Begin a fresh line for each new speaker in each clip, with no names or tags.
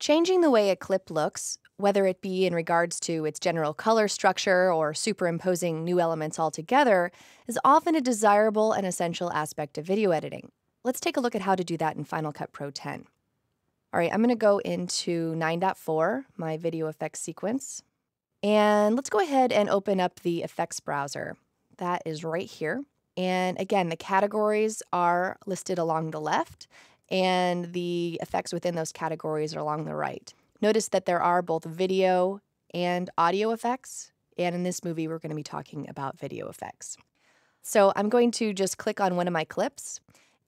Changing the way a clip looks, whether it be in regards to its general color structure or superimposing new elements altogether, is often a desirable and essential aspect of video editing. Let's take a look at how to do that in Final Cut Pro 10. All right, I'm going to go into 9.4, my video effects sequence. And let's go ahead and open up the effects browser. That is right here. And again, the categories are listed along the left, and the effects within those categories are along the right. Notice that there are both video and audio effects, and in this movie, we're going to be talking about video effects. So I'm going to just click on one of my clips,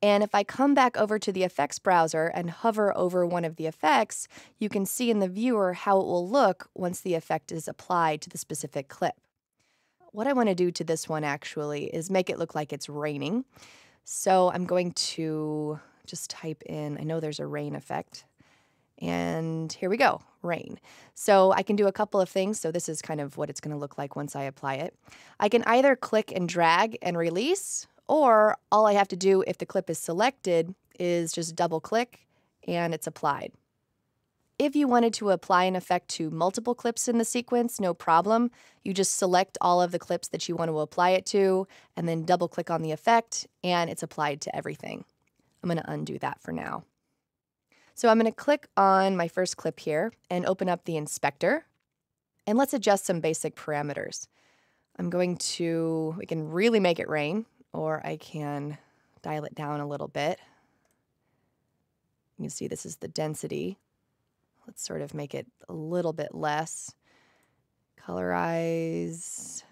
and if I come back over to the effects browser and hover over one of the effects, you can see in the viewer how it will look once the effect is applied to the specific clip. What I want to do to this one actually is make it look like it's raining. So I'm going to just type in, I know there's a rain effect, and here we go, rain. So I can do a couple of things. So this is kind of what it's going to look like once I apply it. I can either click and drag and release, or all I have to do if the clip is selected is just double click and it's applied. If you wanted to apply an effect to multiple clips in the sequence, no problem. You just select all of the clips that you want to apply it to and then double click on the effect and it's applied to everything. I'm going to undo that for now. So I'm going to click on my first clip here and open up the inspector. And let's adjust some basic parameters. We can really make it rain, or I can dial it down a little bit. You can see this is the density. Let's sort of make it a little bit less. Colorize,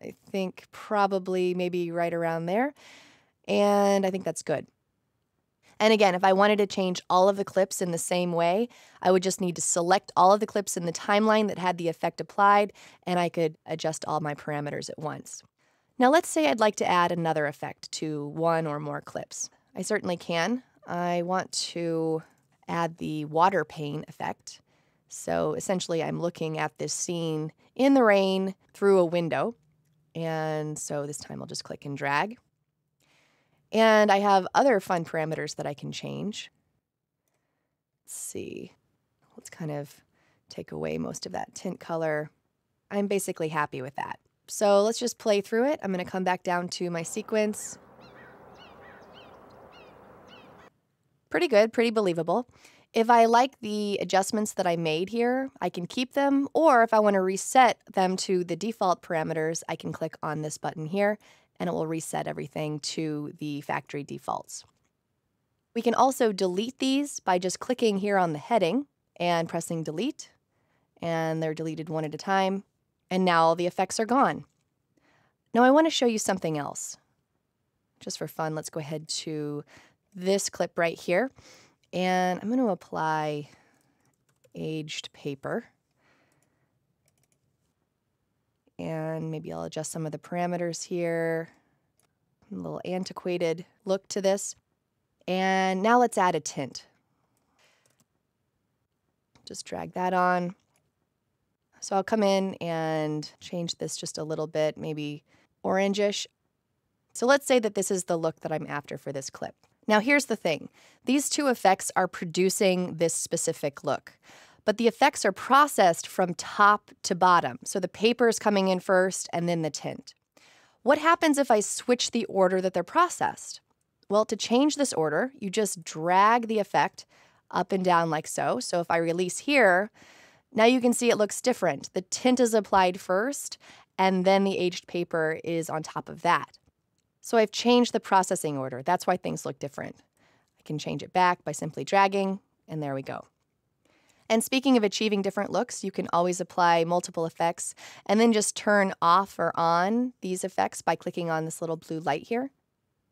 I think probably maybe right around there. And I think that's good. And again, if I wanted to change all of the clips in the same way, I would just need to select all of the clips in the timeline that had the effect applied, and I could adjust all my parameters at once. Now let's say I'd like to add another effect to one or more clips. I certainly can. I want to add the water pane effect. So essentially I'm looking at this scene in the rain through a window. And so this time I'll just click and drag. And I have other fun parameters that I can change. Let's see. Let's kind of take away most of that tint color. I'm basically happy with that. So let's just play through it. I'm going to come back down to my sequence. Pretty good, pretty believable. If I like the adjustments that I made here, I can keep them, or if I want to reset them to the default parameters, I can click on this button here, and it will reset everything to the factory defaults. We can also delete these by just clicking here on the heading and pressing delete, and they're deleted one at a time, and now all the effects are gone. Now I want to show you something else. Just for fun, let's go ahead to this clip right here, and I'm going to apply aged paper. And maybe I'll adjust some of the parameters here. A little antiquated look to this. And now let's add a tint. Just drag that on. So I'll come in and change this just a little bit, maybe orangish. So let's say that this is the look that I'm after for this clip. Now here's the thing. These two effects are producing this specific look. But the effects are processed from top to bottom. So the paper is coming in first and then the tint. What happens if I switch the order that they're processed? Well, to change this order, you just drag the effect up and down like so. So if I release here, now you can see it looks different. The tint is applied first, and then the aged paper is on top of that. So I've changed the processing order. That's why things look different. I can change it back by simply dragging, and there we go. And speaking of achieving different looks, you can always apply multiple effects and then just turn off or on these effects by clicking on this little blue light here.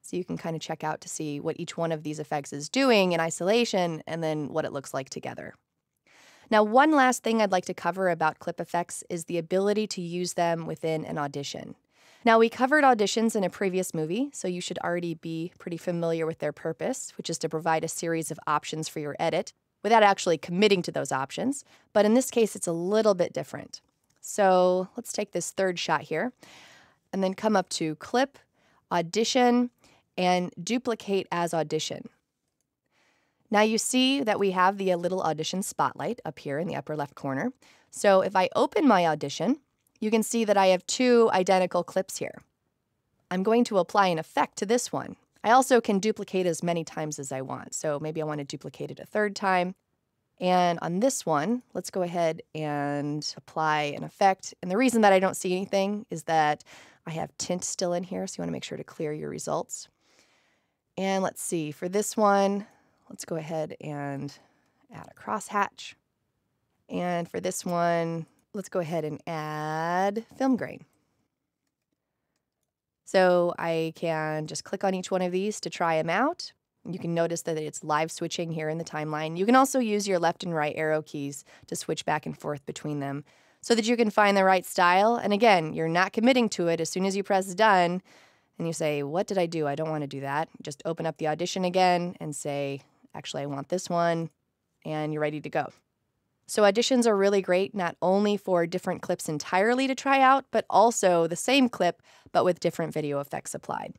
So you can kind of check out to see what each one of these effects is doing in isolation and then what it looks like together. Now, one last thing I'd like to cover about clip effects is the ability to use them within an audition. Now, we covered auditions in a previous movie, so you should already be pretty familiar with their purpose, which is to provide a series of options for your edit without actually committing to those options. But in this case, it's a little bit different. So let's take this third shot here and then come up to Clip, Audition, and Duplicate as Audition. Now you see that we have the little audition spotlight up here in the upper left corner. So if I open my audition, you can see that I have two identical clips here. I'm going to apply an effect to this one. I also can duplicate as many times as I want. So maybe I want to duplicate it a third time. And on this one, let's go ahead and apply an effect. And the reason that I don't see anything is that I have tint still in here, so you want to make sure to clear your results. And let's see, for this one, let's go ahead and add a crosshatch. And for this one, let's go ahead and add film grain. So I can just click on each one of these to try them out. You can notice that it's live switching here in the timeline. You can also use your left and right arrow keys to switch back and forth between them so that you can find the right style. And again, you're not committing to it. As soon as you press done and you say, what did I do? I don't want to do that. Just open up the audition again and say, actually, I want this one, and you're ready to go. So auditions are really great, not only for different clips entirely to try out, but also the same clip, but with different video effects applied.